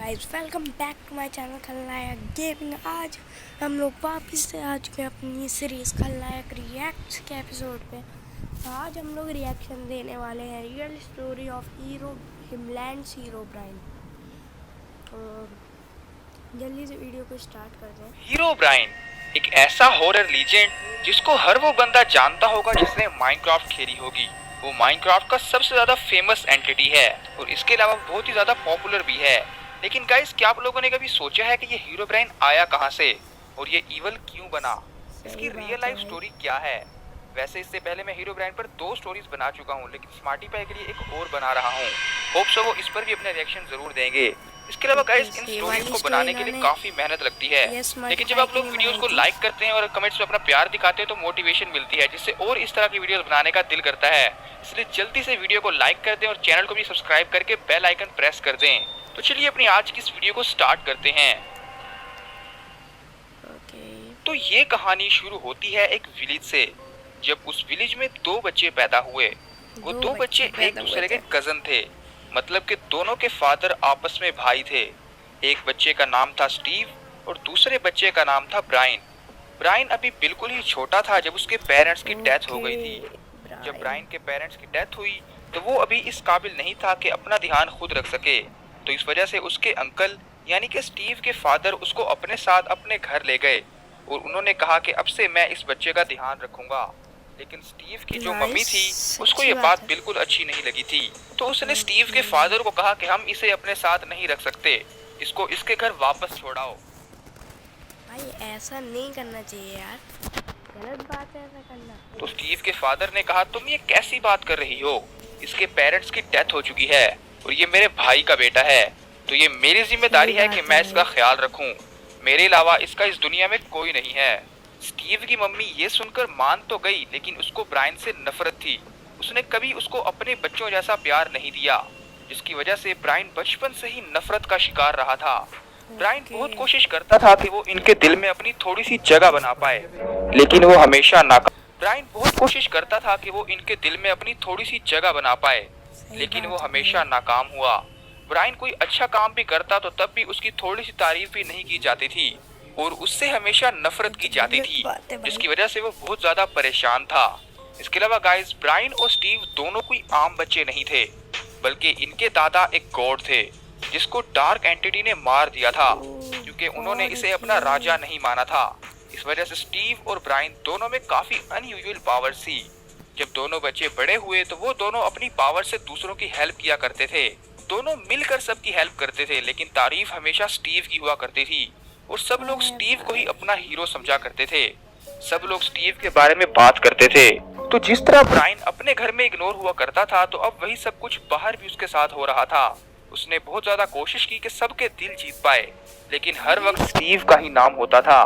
Guys, welcome back to my channel Khalnayak gaming. आज हम लोग वापस से आ चुके हैं अपनी सीरीज़ खलनायक रिएक्ट्स के एपिसोड पे। तो आज हम लोग रिएक्शन देने वाले हैं real story of hero हिमलैंड्स Herobrine. और जल्दी से वीडियो को स्टार्ट करते हैं। हीरोब्राइन एक ऐसा हॉरर लीजेंड जिसको हर वो बंदा जानता होगा जिसने माइनक्राफ्ट खेली होगी। वो माइनक्राफ्ट का सबसे ज्यादा फेमस एंटिटी है और इसके अलावा बहुत ही ज्यादा पॉपुलर भी है। लेकिन गाइस, क्या आप लोगों ने कभी सोचा है कि ये हीरोब्राइन आया कहाँ से और ये इवल क्यों बना? इसकी रियल लाइफ स्टोरी क्या है? वैसे इससे पहले मैं हीरोब्राइन पर 2 स्टोरीज बना चुका हूँ, लेकिन स्मार्टी पाई के लिए एक और बना रहा हूँ। होप सो वो इस पर भी अपने रिएक्शन जरूर देंगे। इसके अलावा गाइस, इन स्टोरीज को बनाने के लिए काफी मेहनत लगती है, लेकिन जब आप लोग वीडियोस को लाइक करते हैं और कमेंट्स में अपना प्यार दिखाते हैं तो मोटिवेशन मिलती है, जिससे और इस तरह की वीडियोस बनाने का दिल करता है। इसलिए जल्दी से वीडियो को लाइक कर दें और चैनल को भी सब्सक्राइब करके बेल आइकन प्रेस कर दें। तो चलिए अपनी आज की इस वीडियो को स्टार्ट करते हैं। तो ये कहानी शुरू होती है एक विलेज से, जब उस विलेज में 2 बच्चे पैदा हुए। वो 2 बच्चे एक दूसरे के कजन थे, मतलब कि दोनों के फादर आपस में भाई थे। एक बच्चे का नाम था स्टीव और दूसरे बच्चे का नाम था ब्रायन। ब्रायन अभी बिल्कुल ही छोटा था जब उसके पेरेंट्स की डेथ हो गई थी। जब ब्रायन के पेरेंट्स की डेथ हुई तो वो अभी इस काबिल नहीं था कि अपना ध्यान खुद रख सके, तो इस वजह से उसके अंकल यानी कि स्टीव के फादर उसको अपने साथ अपने घर ले गए और उन्होंने कहा कि अब से मैं इस बच्चे का ध्यान रखूंगा। लेकिन स्टीव की जो मम्मी थी उसको ये बात बिल्कुल अच्छी नहीं लगी थी, तो उसने स्टीव के फादर को कहा कि हम इसे अपने साथ नहीं रख सकते, इसको इसके घर वापस छोड़ाओ। भाई ऐसा नहीं करना चाहिए यार, गलत बात है ऐसा करना। तो स्टीव के फादर ने कहा, तुम ये कैसी बात कर रही हो? इसके पेरेंट्स की डेथ हो चुकी है और ये मेरे भाई का बेटा है, तो ये मेरी जिम्मेदारी है कि मैं इसका ख्याल रखूं। मेरे अलावा इसका इस दुनिया में कोई नहीं है। स्टीव की मम्मी ये सुनकर मान तो गई, लेकिन उसको ब्रायन से नफरत थी। उसने कभी उसको अपने बच्चों जैसा प्यार नहीं दिया, जिसकी वजह से ब्रायन बचपन से ही नफरत का शिकार रहा था। ब्रायन बहुत कोशिश करता था कि वो इनके दिल में अपनी थोड़ी सी जगह बना पाए, लेकिन वो हमेशा नाकाम। ब्रायन बहुत कोशिश करता था कि वो इनके दिल में अपनी थोड़ी सी जगह बना पाए, लेकिन वो हमेशा नाकाम हुआ। ब्रायन कोई अच्छा काम भी करता तो तब भी उसकी थोड़ी सी तारीफ भी नहीं की जाती थी और उससे हमेशा नफरत की जाती थी, जिसकी वजह से वो बहुत ज्यादा परेशान था। इसके अलावा गाइस, ब्रायन और स्टीव दोनों कोई आम बच्चे नहीं थे, बल्कि इनके दादा एक गॉड थे जिसको डार्क एंटिटी ने मार दिया था, क्योंकि उन्होंने इसे अपना राजा नहीं माना था। इस वजह से स्टीव और ब्रायन दोनों में काफी अनयूजुअल पावर्स थी। जब दोनों बच्चे बड़े हुए तो वो दोनों अपनी पावर से दूसरों की हेल्प किया करते थे। दोनों मिलकर सबकी हेल्प करते थे, लेकिन तारीफ हमेशा स्टीव की हुआ करती थी और सब लोग स्टीव को ही अपना हीरो समझा करते थे। सब लोग स्टीव के बारे में बात करते थे। तो जिस तरह ब्रायन अपने घर में इग्नोर हुआ करता था, तो अब वही सब कुछ बाहर भी उसके साथ हो रहा था। उसने बहुत ज्यादा कोशिश की कि सबके दिल जीत पाए, लेकिन हर वक्त स्टीव का ही नाम होता था।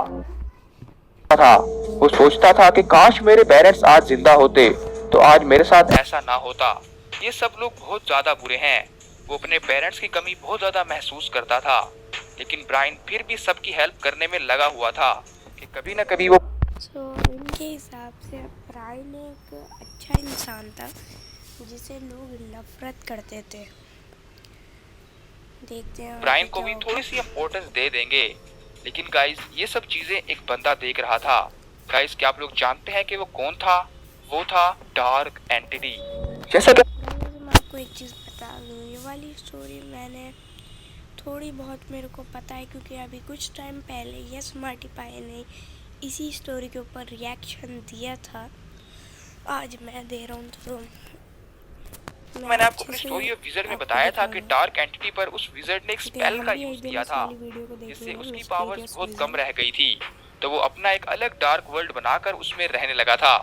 वो सोचता था कि काश मेरे पेरेंट्स आज जिंदा होते तो आज मेरे साथ ऐसा ना होता। ये सब लोग बहुत ज्यादा बुरे हैं। वो अपने पेरेंट्स की कमी बहुत ज्यादा महसूस करता था, लेकिन ब्रायन फिर भी सबकी हेल्प करने में लगा हुआ था कि कभी न कभी वो उनके हिसाब से ब्रायन एक अच्छा इंसान था जिसे लोग नफरत करते थे। देखते हैं ब्रायन को भी थोड़ी सी इम्पोर्टेंस दे देंगे। लेकिन गाइस, ये सब चीजें एक बंदा देख रहा था। गाइस, क्या आप लोग जानते हैं कि वो कौन था? वो था डार्क एंटिटी। जैसा कि मैं आपको एक चीज़ बता दूँ, ये वाली स्टोरी मैंने थोड़ी बहुत मेरे को पता है, क्योंकि अभी कुछ टाइम पहले ये स्मार्टी पाई ने इसी स्टोरी के ऊपर रिएक्शन दिया था। आज मैं दे रहा हूँ। तो मैंने आपको अपनी स्टोरी ऑफ विज़र्ड में बताया था कि डार्क एंटिटी पर उस विज़र्ड ने एक स्पेल का यूज किया था, जिससे उसकी पावर्स बहुत कम रह गई थी। तो वो अपना एक अलग डार्क वर्ल्ड बनाकर उसमें रहने लगा था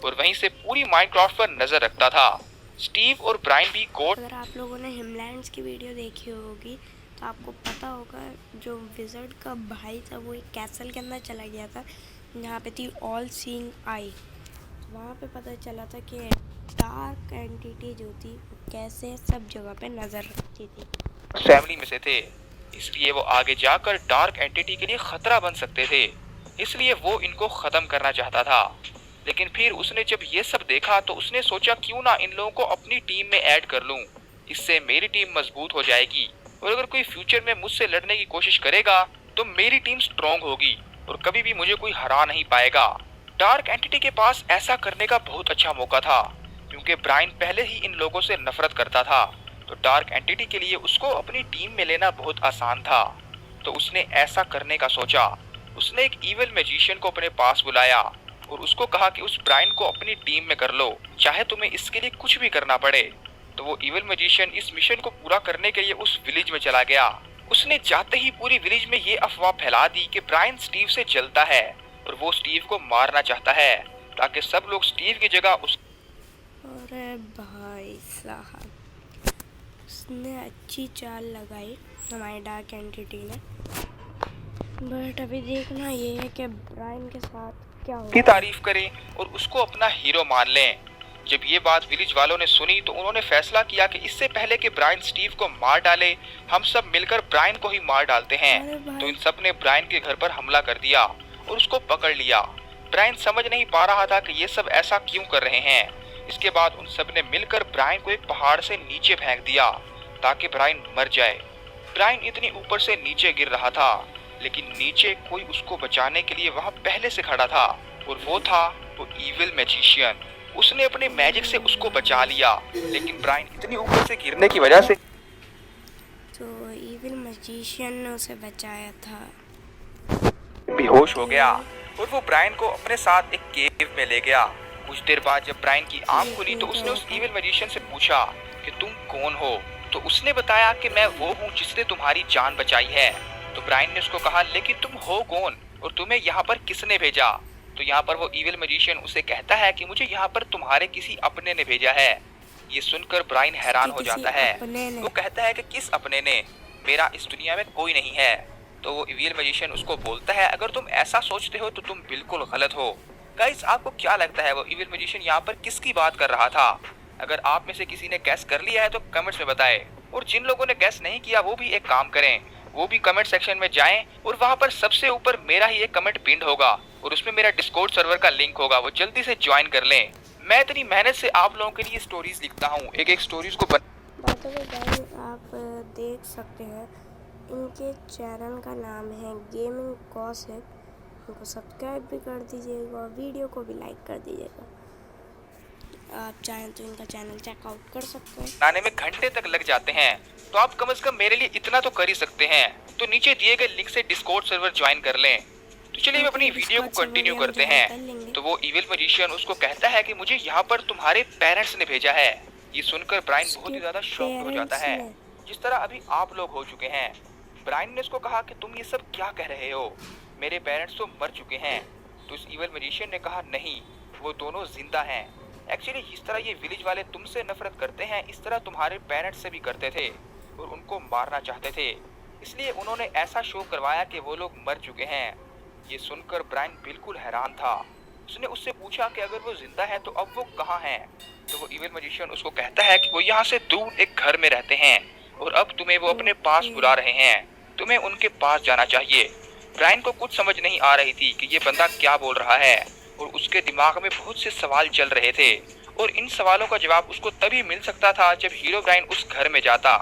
और वहीं से पूरी माइनक्राफ्ट पर नजर रखता था। स्टीव और ब्रायन भी गॉड। अगर आप लोगों ने हिमलैंड्स की वीडियो देखी होगी तो आपको पता होगा, जो विज़र्ड का भाई था वो एक कैसल के अंदर चला गया था जहाँ पे थी ऑल सीइंग आई। वहाँ पे पता चला था कि डार्क एंटिटी जो थी वो कैसे सब जगह पे नजर रखती थी। फैमिली में से थे, इसलिए वो आगे जाकर डार्क एंटिटी के लिए खतरा बन सकते थे। इसलिए वो इनको खत्म करना चाहता था। लेकिन फिर उसने जब ये सब देखा तो उसने सोचा क्यों ना इन लोगों को अपनी टीम में ऐड कर लूं, इससे मेरी टीम मजबूत हो जाएगी और अगर कोई फ्यूचर में मुझसे लड़ने की कोशिश करेगा तो मेरी टीम स्ट्रॉन्ग होगी और कभी भी मुझे कोई हरा नहीं पाएगा। डार्क एंटिटी के पास ऐसा करने का बहुत अच्छा मौका था क्योंकि ब्रायन पहले ही इन लोगों से नफरत करता था, तो डार्क एंटिटी के लिए उसको अपनी टीम में लेना बहुत आसान था। तो उसने ऐसा करने का सोचा। उसने एक इविल मैजिशियन को अपने पास बुलाया और उसको कहा कि उस ब्रायन को अपनी टीम में कर लो, चाहे तुम्हें इसके लिए कुछ भी करना पड़े। तो वो इविल मैजिशियन इस मिशन को पूरा करने के लिए उस विलेज में चला गया। उसने जाते ही पूरी विलेज में ये अफवाह फैला दी कि ब्रायन स्टीव से जलता है और वो स्टीव को मारना चाहता है ताकि सब लोग स्टीव की जगह उस अरे भाई साहब, उसने अच्छी चाल लगाई हमारे डार्क एंटिटी ने, बट अभी देखना ये है कि ब्रायन के साथ क्या की होगा। तारीफ करें और उसको अपना हीरो मान लें। जब ये बात विलेज वालों ने सुनी तो उन्होंने फैसला किया कि इससे पहले कि ब्रायन स्टीव को मार डाले, हम सब मिलकर ब्रायन को ही मार डालते अरे हैं। भाई। तो इन सब ने ब्रायन के घर पर हमला कर दिया और उसको पकड़ लिया। ब्रायन समझ नहीं पा रहा था कि ये सब ऐसा क्यों कर रहे हैं। इसके बाद उन सब ने मिलकर ब्रायन को एक पहाड़ से नीचे फेंक दिया ताकि ब्रायन मर जाए। ब्रायन इतनी ऊपर से नीचे गिर रहा था, लेकिन नीचे कोई उसको बचाने के लिए वहां पहले से खड़ा था और वो था वो इविल मैजिशियन। उसने अपने मैजिक से उसको बचा लिया, लेकिन ब्रायन इतनी ऊपर से गिरने की वजह से तो इविल मैजिशियन ने उसे बचाया था। बेहोश हो गया और वो ब्रायन को अपने साथ एक केव में ले गया। कुछ देर बाद जब ब्रायन की आंख खुली तो उसने उस इविल मैजिशियन से पूछा कि तुम कौन हो। तो उसने बताया कि मैं वो हूँ जिसने तुम्हारी जान बचाई है। तो ब्रायन ने उसको कहा लेकिन तुम हो कौन और तुम्हें यहाँ पर किसने भेजा। तो यहाँ पर वो इविल मैजिशियन उसे कहता है कि मुझे यहाँ पर तुम्हारे किसी अपने ने भेजा है। ये सुनकर ब्रायन हैरान हो जाता है। वो कहता है कि किस अपने ने, मेरा इस दुनिया में कोई नहीं है। तो वो इविल मैजिशियन उसको बोलता है अगर तुम ऐसा सोचते हो तो तुम बिल्कुल गलत हो। गाइस, आपको क्या लगता है वो इविल मैजिशियन यहाँ पर किसकी बात कर रहा था? अगर आप में से किसी ने गैस कर लिया है तो कमेंट्स में बताएं, और जिन लोगों ने गैस नहीं किया वो भी एक काम करें, वो भी कमेंट सेक्शन में जाएं और वहां पर सबसे ऊपर मेरा ही एक कमेंट पिंड होगा और उसमें मेरा डिस्कॉर्ड सर्वर का लिंक होगा, वो जल्दी से ज्वाइन कर लें। मैं इतनी मेहनत से आप लोगों के लिए स्टोरीज लिखता हूँ, एक एक स्टोरीज को बातों में गाइस आप देख सकते हैं इनके चैनल का नाम है गेमिंग गॉसिप। उनको सब्सक्राइब भी कर दीजिएगा और वीडियो को भी लाइक कर दीजिएगा। आप चाहें तो इनका चैनल चेकआउट कर सकते हैं। बनाने में घंटे तक लग जाते हैं, तो आप कम से कम मेरे लिए इतना तो कर ही सकते हैं। तो नीचे दिए गए लिंक से डिस्कॉर्ड सर्वर ज्वाइन कर लें। तो चलिए हम अपनी वीडियो को कंटिन्यू करते हैं। तो वो इविल मैजिशियन उसको कहता है कि मुझे यहाँ पर तुम्हारे पेरेंट्स ने भेजा है। ये सुनकर ब्रायन बहुत ही ज्यादा शॉक्ड हो जाता है, जिस तरह अभी आप लोग हो चुके हैं। ब्रायन ने उसको कहा कि तुम ये सब क्या कह रहे हो, मेरे पेरेंट्स तो मर चुके हैं। तो इस इविल मैजिशियन ने कहा नहीं, वो दोनों जिंदा हैं। एक्चुअली जिस तरह ये विलेज वाले तुमसे नफरत करते हैं इस तरह तुम्हारे पेरेंट्स से भी करते थे और उनको मारना चाहते थे, इसलिए उन्होंने ऐसा शो करवाया कि वो लोग मर चुके हैं। ये सुनकर ब्रायन बिल्कुल हैरान था। उसने उससे पूछा कि अगर वो जिंदा है तो अब वो कहाँ हैं। तो वो इविल मैजिशियन उसको कहता है कि वो यहाँ से दूर एक घर में रहते हैं और अब तुम्हें वो अपने पास बुला रहे हैं, तुम्हें उनके पास जाना चाहिए। ब्रायन को कुछ समझ नहीं आ रही थी कि ये बंदा क्या बोल रहा है और उसके दिमाग में बहुत से सवाल चल रहे थे और इन सवालों का जवाब उसको तभी मिल सकता था जब हीरो ब्रायन उस घर में जाता।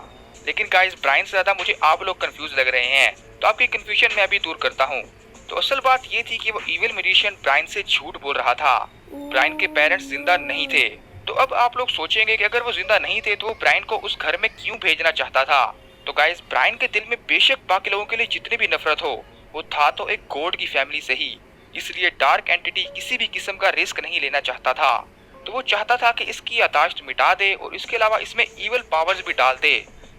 लेकिन गाइस, ब्रायन से ज्यादा मुझे आप लोग कंफ्यूज लग रहे हैं, तो आपकी कंफ्यूजन मैं अभी दूर करता हूँ। तो असल बात ये थी कि वो इविल मैजिशियन ब्रायन से झूठ बोल रहा था। ब्रायन के पेरेंट्स जिंदा नहीं थे। तो अब आप लोग सोचेंगे कि अगर वो जिंदा नहीं थे तो वो ब्रायन को उस घर में क्यों भेजना चाहता था। तो गाइस, ब्रायन के दिल में बेशक बाकी लोगों के लिए जितनी भी नफरत हो, वो था तो एक गॉड की फैमिली से ही, इसलिए डार्क एंटिटी किसी भी किस्म का रिस्क नहीं लेना चाहता था। तो वो चाहता था कि इसकी यादाश्त मिटा दे और इसके अलावा इसमें इविल पावर्स भी डाल दे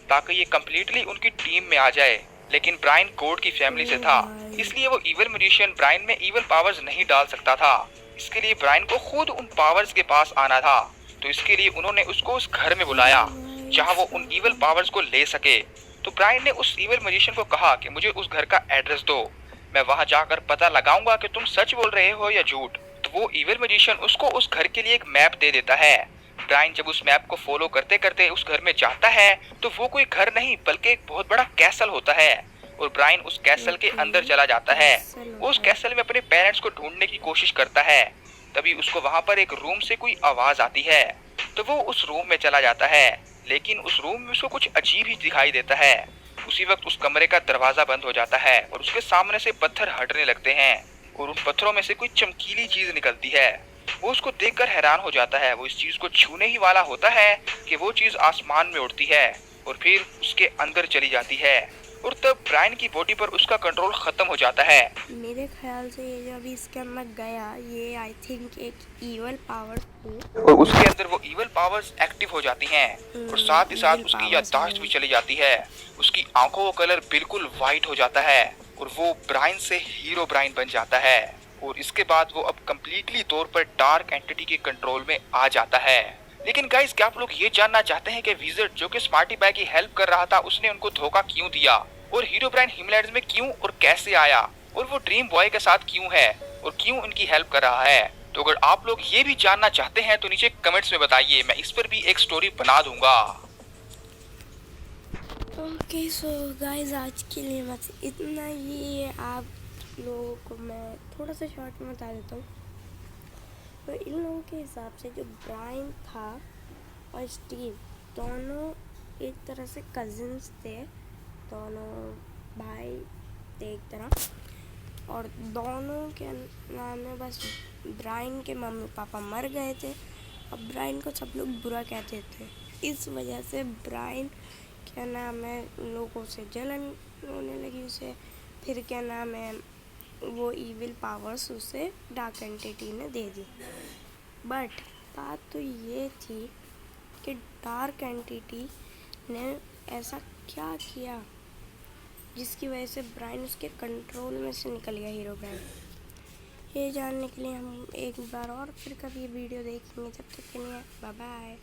ताकि ये कम्प्लीटली उनकी टीम में आ जाए। लेकिन ब्रायन गॉड की फैमिली से था, इसलिए वो इविल मैजिशियन ब्रायन में इविल पावर्स नहीं डाल सकता था। इसके लिए ब्रायन को खुद उन पावर्स के पास आना था। तो इसके लिए उन्होंने उसको उस घर में बुलाया जहाँ वो उन इविल पावर्स को ले सके। तो ब्रायन ने उस इविल मैजिशियन को कहा कि मुझे उस घर का एड्रेस दो, मैं वहां जाकर पता लगाऊंगा कि तुम सच बोल रहे हो या झूठ। तो वो इविल मैजिशियन उसको उस घर के लिए एक मैप दे देता है। ब्रायन जब उस मैप को फॉलो करते करते उस घर में जाता है तो वो कोई घर नहीं बल्कि एक बहुत बड़ा कैसल होता है और ब्रायन उस कैसल के अंदर चला जाता है। वो उस कैसल में अपने पेरेंट्स को ढूंढने की कोशिश करता है। तभी उसको वहां पर एक रूम से कोई आवाज आती है, तो वो उस रूम में चला जाता है। लेकिन उस रूम में उसको कुछ अजीब ही दिखाई देता है। उसी वक्त उस कमरे का दरवाजा बंद हो जाता है और उसके सामने से पत्थर हटने लगते हैं और उन पत्थरों में से कोई चमकीली चीज निकलती है। वो उसको देखकर हैरान हो जाता है। वो इस चीज को छूने ही वाला होता है कि वो चीज आसमान में उड़ती है और फिर उसके अंदर चली जाती है और तब ब्रायन की बॉडी पर उसका कंट्रोल खत्म हो जाता है। मेरे ख्याल से ये जब इसके अंदर गया, ये आई थिंक एक ईवल पावर थी और उसके अंदर वो इवल पावर्स एक्टिव हो जाती हैं और साथ ही साथ उसकी याददाश्त भी चली जाती है। उसकी आंखों का कलर बिल्कुल वाइट हो जाता है और वो ब्रायन से हीरो ब्रायन बन जाता है और इसके बाद वो अब कम्प्लीटली तौर पर डार्क एंटिटी के कंट्रोल में आ जाता है। लेकिन गाइस, क्या आप लोग ये जानना चाहते हैं कि विज़र्ड जो कि स्मार्टी बाय की हेल्प कर रहा था, उसने उनको धोखा क्यों दिया और हीरो ब्रायन हिमलैंड्स में क्यों और कैसे आया और वो ड्रीम बॉय के साथ क्यों है और क्यों उनकी हेल्प कर रहा है? तो अगर आप लोग ये भी जानना चाहते हैं तो नीचे कमेंट्स में बताइए, मैं इस पर भी एक स्टोरी बना दूंगा। ओके सो गाइस, आज के लिए बस इतना ही है। आप लोगों को मैं थोड़ा सा शॉर्ट में बता देता हूँ। तो इन लोगों के हिसाब से जो ब्रायन था और स्टीव दोनों एक तरह से कजिन्स थे, दोनों भाई थे एक तरह, और दोनों के नाम में बस ब्रायन के मम्मी पापा मर गए थे। अब ब्रायन को सब लोग बुरा कहते थे, इस वजह से ब्रायन क्या नाम है लोगों से जलन होने लगी उसे। फिर क्या नाम है वो इविल पावर्स उसे डार्क एंटिटी ने दे दी। बट बात तो ये थी कि डार्क एंटिटी ने ऐसा क्या किया जिसकी वजह से ब्रायन उसके कंट्रोल में से निकल गया, हीरो ब्रायन। ये जानने के लिए हम एक बार और फिर कभी वीडियो देखेंगे। जब तक के लिए बाय बाय।